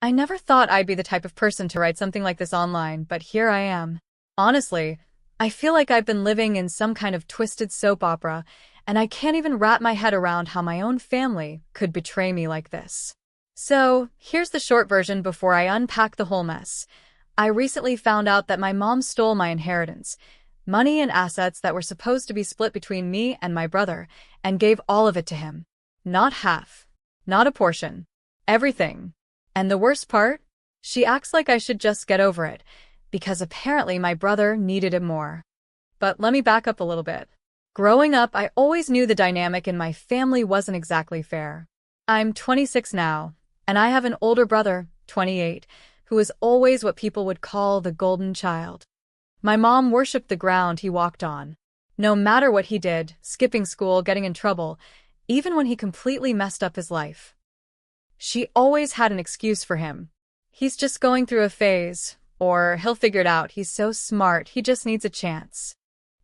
I never thought I'd be the type of person to write something like this online, but here I am. Honestly, I feel like I've been living in some kind of twisted soap opera, and I can't even wrap my head around how my own family could betray me like this. So, here's the short version before I unpack the whole mess. I recently found out that my mom stole my inheritance, money and assets that were supposed to be split between me and my brother, and gave all of it to him. Not half. Not a portion. Everything. And the worst part? She acts like I should just get over it, because apparently my brother needed it more. But let me back up a little bit. Growing up, I always knew the dynamic in my family wasn't exactly fair. I'm 26 now, and I have an older brother, 28, who is always what people would call the golden child. My mom worshipped the ground he walked on. No matter what he did, skipping school, getting in trouble, even when he completely messed up his life. She always had an excuse for him. He's just going through a phase, or he'll figure it out, he's so smart, he just needs a chance.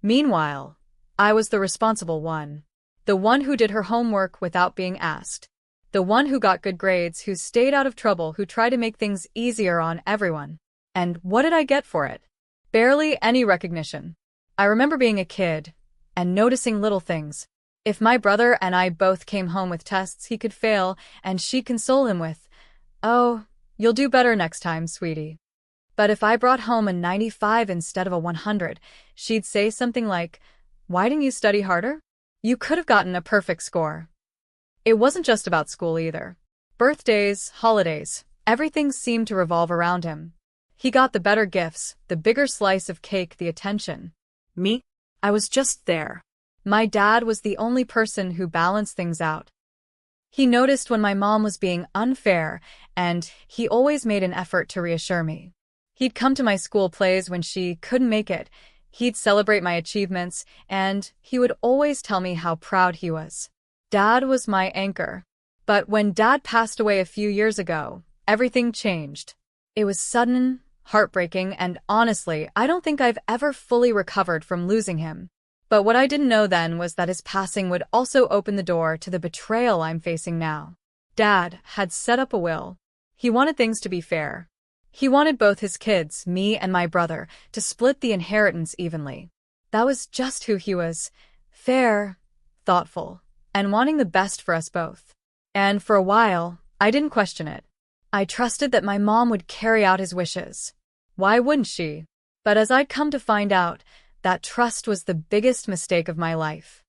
Meanwhile, I was the responsible one. The one who did her homework without being asked. The one who got good grades, who stayed out of trouble, who tried to make things easier on everyone. And what did I get for it? Barely any recognition. I remember being a kid and noticing little things. If my brother and I both came home with tests he could fail, and she'd console him with, "Oh, you'll do better next time, sweetie." But if I brought home a 95 instead of a 100, she'd say something like, "Why didn't you study harder? You could have gotten a perfect score." It wasn't just about school either. Birthdays, holidays, everything seemed to revolve around him. He got the better gifts, the bigger slice of cake, the attention. Me? I was just there. My dad was the only person who balanced things out. He noticed when my mom was being unfair, and he always made an effort to reassure me. He'd come to my school plays when she couldn't make it, he'd celebrate my achievements, and he would always tell me how proud he was. Dad was my anchor. But when Dad passed away a few years ago, everything changed. It was sudden, heartbreaking, and honestly, I don't think I've ever fully recovered from losing him. But what I didn't know then was that his passing would also open the door to the betrayal I'm facing now. Dad had set up a will. He wanted things to be fair. He wanted both his kids, me and my brother, to split the inheritance evenly. That was just who he was. Fair, thoughtful, and wanting the best for us both. And for a while, I didn't question it. I trusted that my mom would carry out his wishes. Why wouldn't she? But as I'd come to find out, that trust was the biggest mistake of my life.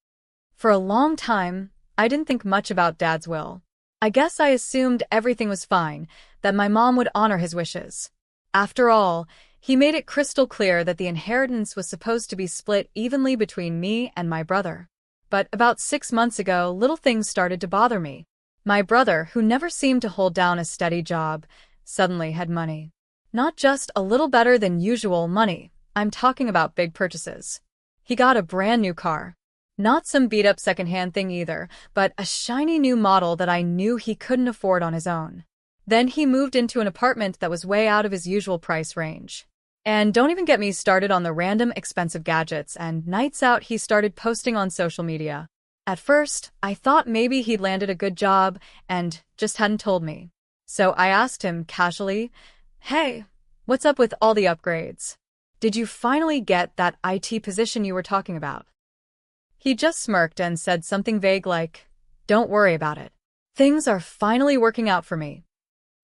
For a long time, I didn't think much about Dad's will. I guess I assumed everything was fine, that my mom would honor his wishes. After all, he made it crystal clear that the inheritance was supposed to be split evenly between me and my brother. But about 6 months ago, little things started to bother me. My brother, who never seemed to hold down a steady job, suddenly had money. Not just a little better than usual money. I'm talking about big purchases. He got a brand new car. Not some beat-up secondhand thing either, but a shiny new model that I knew he couldn't afford on his own. Then he moved into an apartment that was way out of his usual price range. And don't even get me started on the random expensive gadgets and nights out he started posting on social media. At first, I thought maybe he'd landed a good job and just hadn't told me. So I asked him casually, "Hey, what's up with all the upgrades? Did you finally get that IT position you were talking about?" He just smirked and said something vague like, "Don't worry about it. Things are finally working out for me."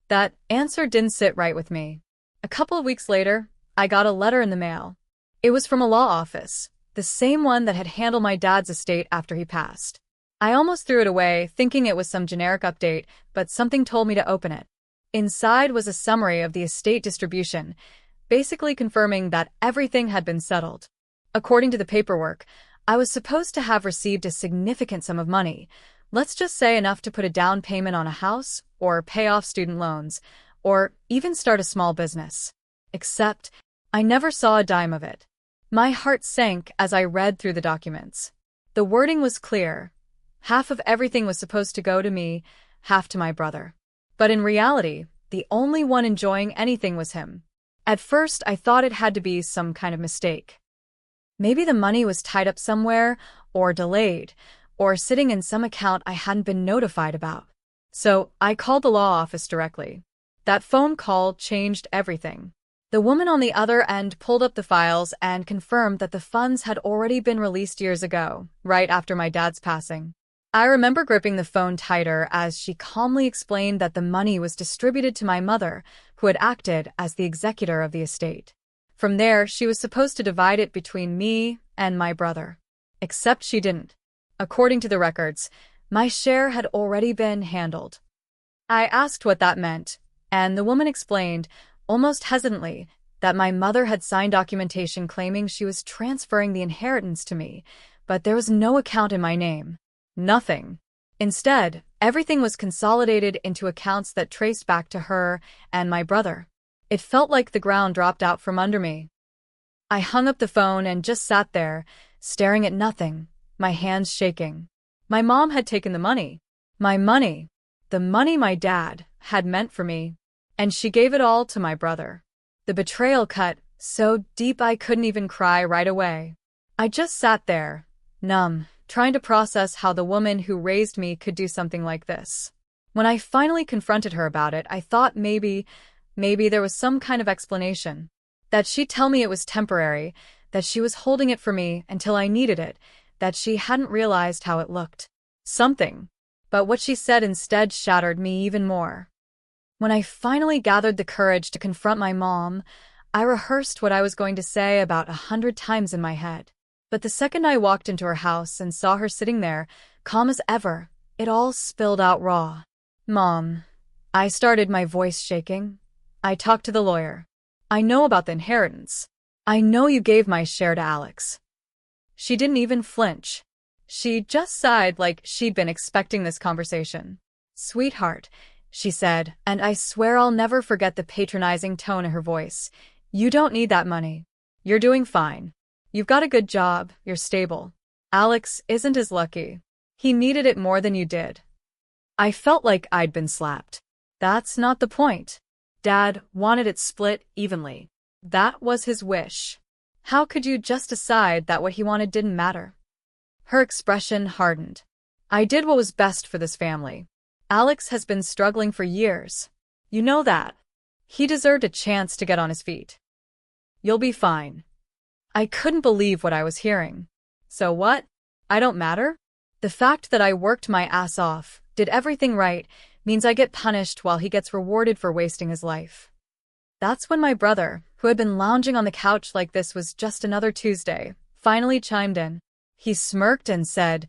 That answer didn't sit right with me. A couple of weeks later, I got a letter in the mail. It was from a law office, the same one that had handled my dad's estate after he passed. I almost threw it away, thinking it was some generic update, but something told me to open it. Inside was a summary of the estate distribution, basically confirming that everything had been settled. According to the paperwork, I was supposed to have received a significant sum of money, let's just say enough to put a down payment on a house, or pay off student loans, or even start a small business. Except, I never saw a dime of it. My heart sank as I read through the documents. The wording was clear. Half of everything was supposed to go to me, half to my brother. But in reality, the only one enjoying anything was him. At first, I thought it had to be some kind of mistake. Maybe the money was tied up somewhere, or delayed, or sitting in some account I hadn't been notified about. So I called the law office directly. That phone call changed everything. The woman on the other end pulled up the files and confirmed that the funds had already been released years ago, right after my dad's passing. I remember gripping the phone tighter as she calmly explained that the money was distributed to my mother, who had acted as the executor of the estate. From there, she was supposed to divide it between me and my brother. Except she didn't. According to the records, my share had already been handled. I asked what that meant, and the woman explained, almost hesitantly, that my mother had signed documentation claiming she was transferring the inheritance to me, but there was no account in my name. Nothing. Instead, everything was consolidated into accounts that traced back to her and my brother. It felt like the ground dropped out from under me. I hung up the phone and just sat there, staring at nothing, my hands shaking. My mom had taken the money. My money. The money my dad had meant for me. And she gave it all to my brother. The betrayal cut so deep I couldn't even cry right away. I just sat there, numb, trying to process how the woman who raised me could do something like this. When I finally confronted her about it, I thought maybe there was some kind of explanation. That she'd tell me it was temporary, that she was holding it for me until I needed it, that she hadn't realized how it looked. Something. But what she said instead shattered me even more. When I finally gathered the courage to confront my mom, I rehearsed what I was going to say about 100 times in my head. But the second I walked into her house and saw her sitting there, calm as ever, it all spilled out raw. Mom. I started, my voice shaking. I talked to the lawyer. I know about the inheritance. I know you gave my share to Alex. She didn't even flinch. She just sighed like she'd been expecting this conversation. Sweetheart, she said, and I swear I'll never forget the patronizing tone of her voice. You don't need that money. You're doing fine. You've got a good job, you're stable. Alex isn't as lucky. He needed it more than you did. I felt like I'd been slapped. That's not the point. Dad wanted it split evenly. That was his wish. How could you just decide that what he wanted didn't matter? Her expression hardened. I did what was best for this family. Alex has been struggling for years. You know that. He deserved a chance to get on his feet. You'll be fine. I couldn't believe what I was hearing. So what? I don't matter? The fact that I worked my ass off, did everything right, means I get punished while he gets rewarded for wasting his life. That's when my brother, who had been lounging on the couch like this was just another Tuesday, finally chimed in. He smirked and said,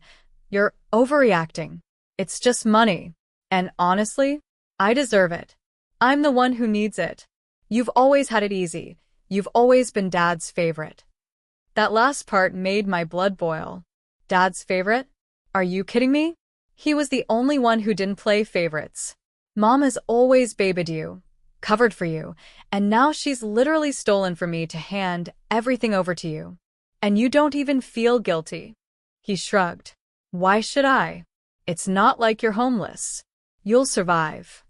"You're overreacting. It's just money. And honestly, I deserve it. I'm the one who needs it. You've always had it easy. You've always been Dad's favorite." That last part made my blood boil. Dad's favorite? Are you kidding me? He was the only one who didn't play favorites. Mom has always babied you, covered for you, and now she's literally stolen from me to hand everything over to you. And you don't even feel guilty. He shrugged. Why should I? It's not like you're homeless. You'll survive.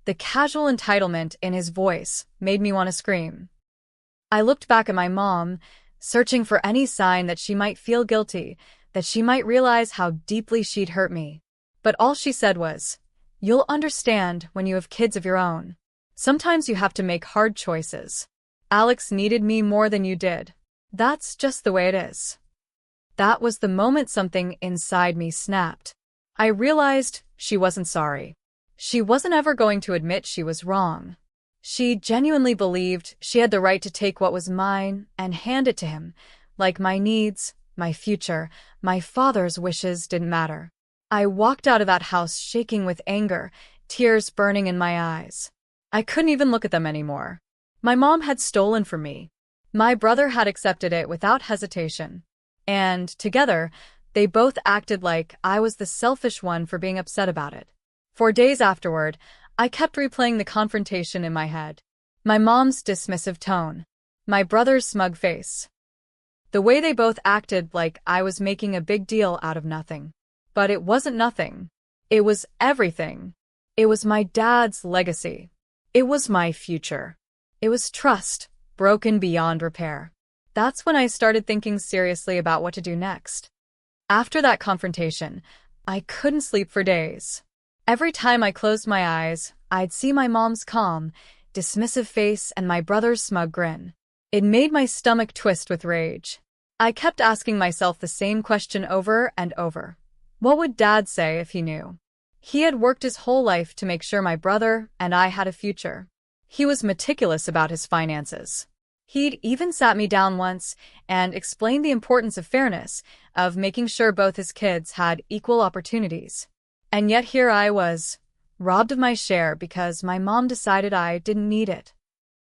The casual entitlement in his voice made me want to scream. I looked back at my mom, searching for any sign that she might feel guilty, that she might realize how deeply she'd hurt me. But all she said was, "You'll understand when you have kids of your own. Sometimes you have to make hard choices. Alex needed me more than you did. That's just the way it is." That was the moment something inside me snapped. I realized she wasn't sorry. She wasn't ever going to admit she was wrong. She genuinely believed she had the right to take what was mine and hand it to him, like my needs, my future, my father's wishes didn't matter. I walked out of that house shaking with anger, tears burning in my eyes. I couldn't even look at them anymore. My mom had stolen from me. My brother had accepted it without hesitation. And, together, they both acted like I was the selfish one for being upset about it. For days afterward, I kept replaying the confrontation in my head. My mom's dismissive tone. My brother's smug face. The way they both acted like I was making a big deal out of nothing. But it wasn't nothing. It was everything. It was my dad's legacy. It was my future. It was trust, broken beyond repair. That's when I started thinking seriously about what to do next. After that confrontation, I couldn't sleep for days. Every time I closed my eyes, I'd see my mom's calm, dismissive face and my brother's smug grin. It made my stomach twist with rage. I kept asking myself the same question over and over. What would Dad say if he knew? He had worked his whole life to make sure my brother and I had a future. He was meticulous about his finances. He'd even sat me down once and explained the importance of fairness, of making sure both his kids had equal opportunities. And yet here I was, robbed of my share because my mom decided I didn't need it.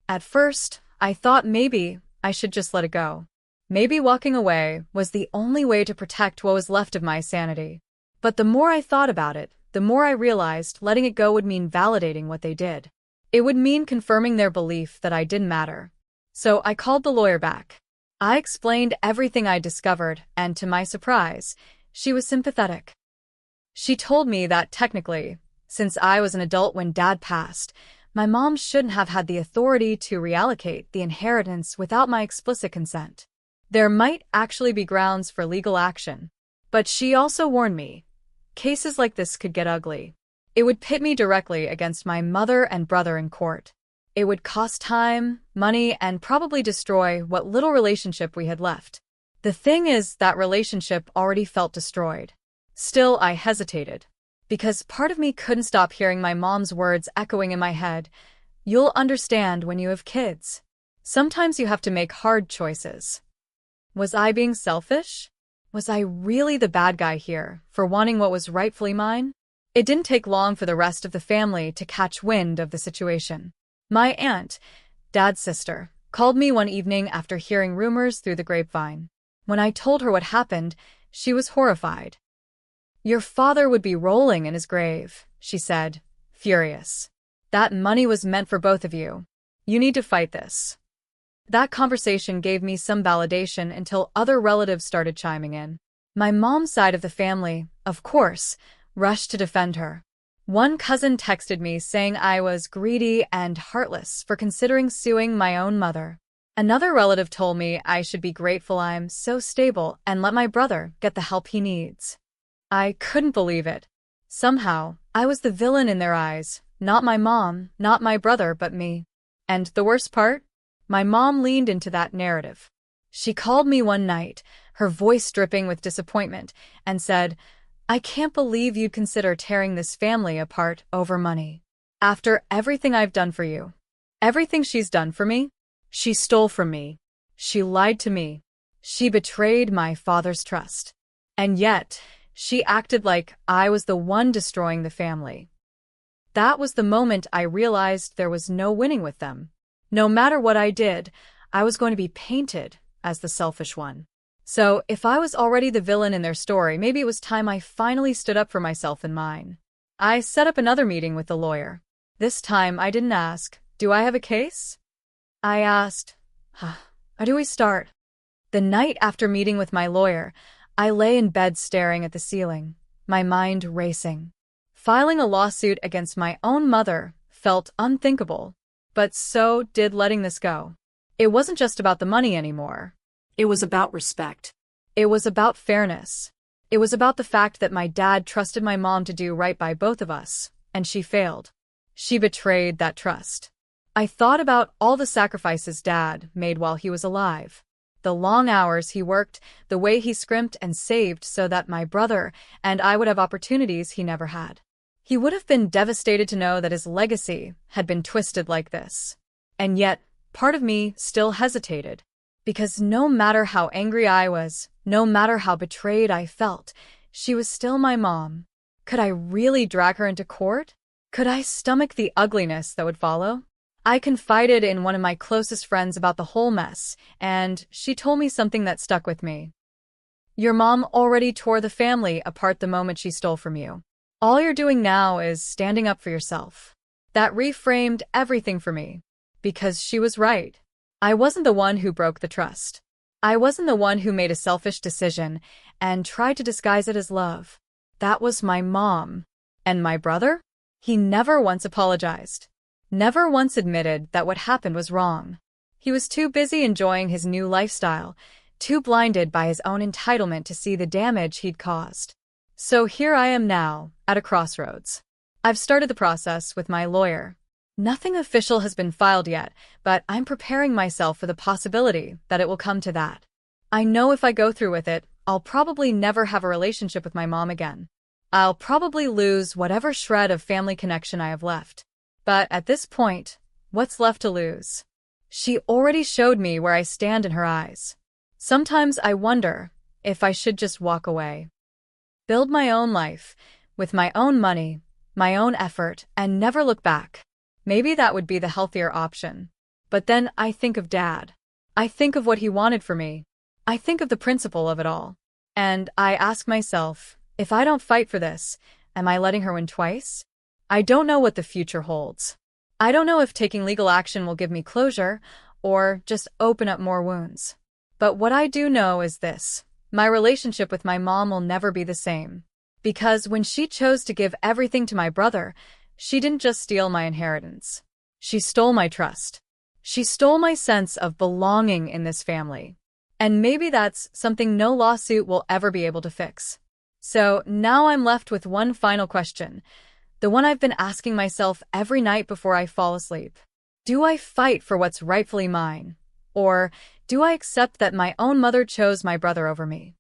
At first, I thought maybe I should just let it go. Maybe walking away was the only way to protect what was left of my sanity. But the more I thought about it, the more I realized letting it go would mean validating what they did. It would mean confirming their belief that I didn't matter. So I called the lawyer back. I explained everything I discovered, and to my surprise, she was sympathetic. She told me that technically, since I was an adult when Dad passed, my mom shouldn't have had the authority to reallocate the inheritance without my explicit consent. There might actually be grounds for legal action. But she also warned me, cases like this could get ugly. It would pit me directly against my mother and brother in court. It would cost time, money, and probably destroy what little relationship we had left. The thing is, that relationship already felt destroyed. Still, I hesitated. Because part of me couldn't stop hearing my mom's words echoing in my head. You'll understand when you have kids. Sometimes you have to make hard choices. Was I being selfish? Was I really the bad guy here for wanting what was rightfully mine? It didn't take long for the rest of the family to catch wind of the situation. My aunt, Dad's sister, called me one evening after hearing rumors through the grapevine. When I told her what happened, she was horrified. Your father would be rolling in his grave, she said, furious. That money was meant for both of you. You need to fight this. That conversation gave me some validation until other relatives started chiming in. My mom's side of the family, of course, rushed to defend her. One cousin texted me saying I was greedy and heartless for considering suing my own mother. Another relative told me I should be grateful I'm so stable and let my brother get the help he needs. I couldn't believe it. Somehow, I was the villain in their eyes, not my mom, not my brother, but me. And the worst part? My mom leaned into that narrative. She called me one night, her voice dripping with disappointment, and said, I can't believe you'd consider tearing this family apart over money. After everything I've done for you. Everything she's done for me? She stole from me. She lied to me. She betrayed my father's trust. And yet, she acted like I was the one destroying the family. That was the moment I realized there was no winning with them. No matter what I did, I was going to be painted as the selfish one. So, if I was already the villain in their story, maybe it was time I finally stood up for myself and mine. I set up another meeting with the lawyer. This time, I didn't ask, do I have a case? I asked, how do we start? The night after meeting with my lawyer, I lay in bed staring at the ceiling, my mind racing. Filing a lawsuit against my own mother felt unthinkable. But so did letting this go. It wasn't just about the money anymore. It was about respect. It was about fairness. It was about the fact that my dad trusted my mom to do right by both of us, and she failed. She betrayed that trust. I thought about all the sacrifices Dad made while he was alive. The long hours he worked, the way he scrimped and saved so that my brother and I would have opportunities he never had. He would have been devastated to know that his legacy had been twisted like this. And yet, part of me still hesitated. Because no matter how angry I was, no matter how betrayed I felt, she was still my mom. Could I really drag her into court? Could I stomach the ugliness that would follow? I confided in one of my closest friends about the whole mess, and she told me something that stuck with me. Your mom already tore the family apart the moment she stole from you. All you're doing now is standing up for yourself. That reframed everything for me. Because she was right. I wasn't the one who broke the trust. I wasn't the one who made a selfish decision and tried to disguise it as love. That was my mom. And my brother? He never once apologized. Never once admitted that what happened was wrong. He was too busy enjoying his new lifestyle, too blinded by his own entitlement to see the damage he'd caused. So here I am now, at a crossroads. I've started the process with my lawyer. Nothing official has been filed yet, but I'm preparing myself for the possibility that it will come to that. I know if I go through with it, I'll probably never have a relationship with my mom again. I'll probably lose whatever shred of family connection I have left. But at this point, what's left to lose? She already showed me where I stand in her eyes. Sometimes I wonder if I should just walk away. Build my own life, with my own money, my own effort, and never look back. Maybe that would be the healthier option. But then I think of Dad. I think of what he wanted for me. I think of the principle of it all. And I ask myself, if I don't fight for this, am I letting her win twice? I don't know what the future holds. I don't know if taking legal action will give me closure or just open up more wounds. But what I do know is this: my relationship with my mom will never be the same. Because when she chose to give everything to my brother, she didn't just steal my inheritance. She stole my trust. She stole my sense of belonging in this family. And maybe that's something no lawsuit will ever be able to fix. So now I'm left with one final question, the one I've been asking myself every night before I fall asleep. Do I fight for what's rightfully mine? Or do I accept that my own mother chose my brother over me?